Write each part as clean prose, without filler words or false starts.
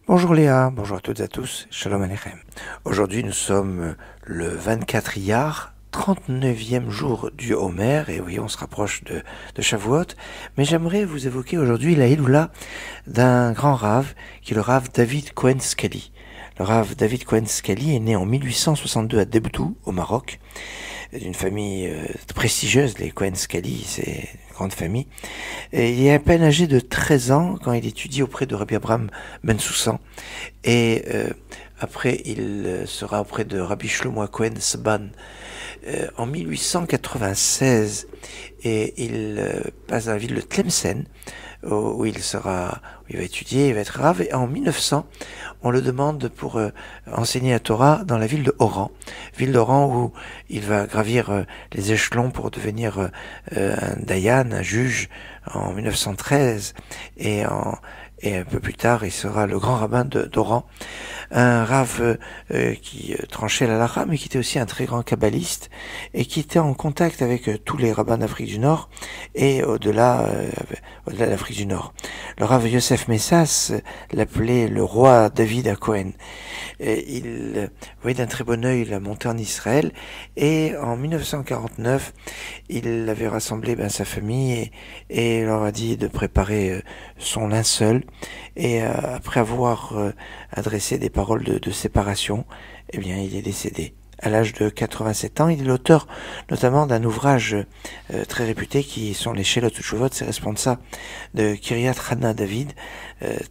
Bonjour Léa, bonjour à toutes et à tous, Shalom Aleichem. Aujourd'hui nous sommes le 24 Iyar, 39e jour du Homer, et oui on se rapproche de Shavuot, mais j'aimerais vous évoquer aujourd'hui la Hiloula d'un grand rave, qui est le rave David Cohen Scali. Le rave David Cohen Scali est né en 1862 à Debdou, au Maroc, d'une famille prestigieuse, les Cohen Scali, c'est une grande famille. Et il est à peine âgé de 13 ans quand il étudie auprès de Rabbi Abraham Ben Soussan. Et après, il sera auprès de Rabbi Shlomo Cohen Sban en 1896. Et il passe dans la ville de Tlemcen, où il va étudier, il va être rave. Et en 1900, on le demande pour enseigner la Torah dans la ville de Oran où il va gravir les échelons pour devenir un dayan, un juge en 1913, et un peu plus tard il sera le grand rabbin d'Oran, un rave qui tranchait la halakha, mais qui était aussi un très grand kabbaliste et qui était en contact avec tous les rabbins d'Afrique du Nord et au-delà de l'Afrique du Nord. Le rave Yosef Messas l'appelait le roi David à Cohen. Il voyait d'un très bon œil la montée en Israël, et en 1949 il avait rassemblé sa famille et leur a dit de préparer son linceul, et après avoir adressé des paroles de séparation, eh bien il est décédé à l'âge de 87 ans. Il est l'auteur notamment d'un ouvrage très réputé qui sont les Shelot Utshuvot, c'est responsable de Kiryat Hana David,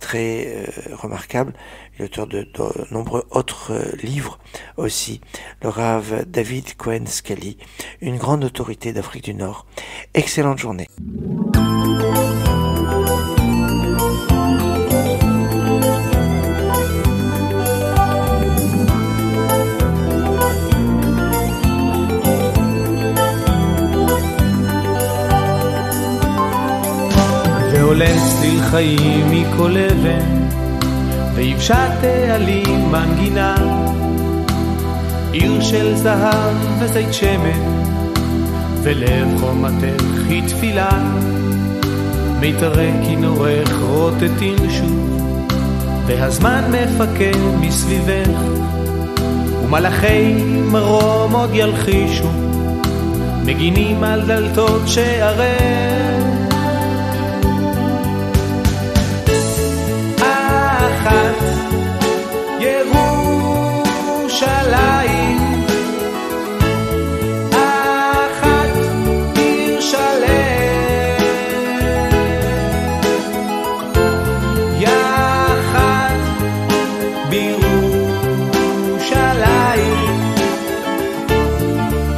très remarquable. Il est l'auteur de nombreux autres livres aussi. Le Rav David Cohen Scali, une grande autorité d'Afrique du Nord. Excellente journée. ועולה צליל חיים מכל אבן, ויבשת העלים מנגינה, עיר של זהב וזית שמן, ולב חומתך היא תפילה, מיתרי כינורך רוטטים שוב, והזמן מפקד מסביבך, ומלאכי מרום עוד ילחישו, מגינים על דלתות שערך. ירושלים אחת עיר שלם, יחד בירושלים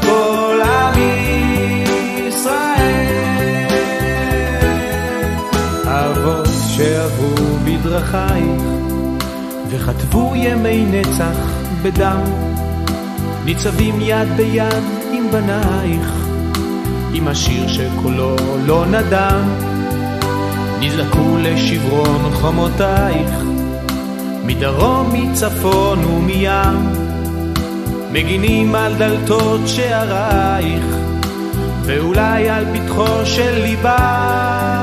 כל עם ישראל. אבות שעברו בדרכייך וכתבו ימי נצח בדם, ניצבים יד ביד עם בנייך, עם השיר שקולו לא נדם, נזעקו לשברון חומותייך, מדרום מצפון ומים, מגינים על דלתות שערייך, ואולי על פתחו של ליבה.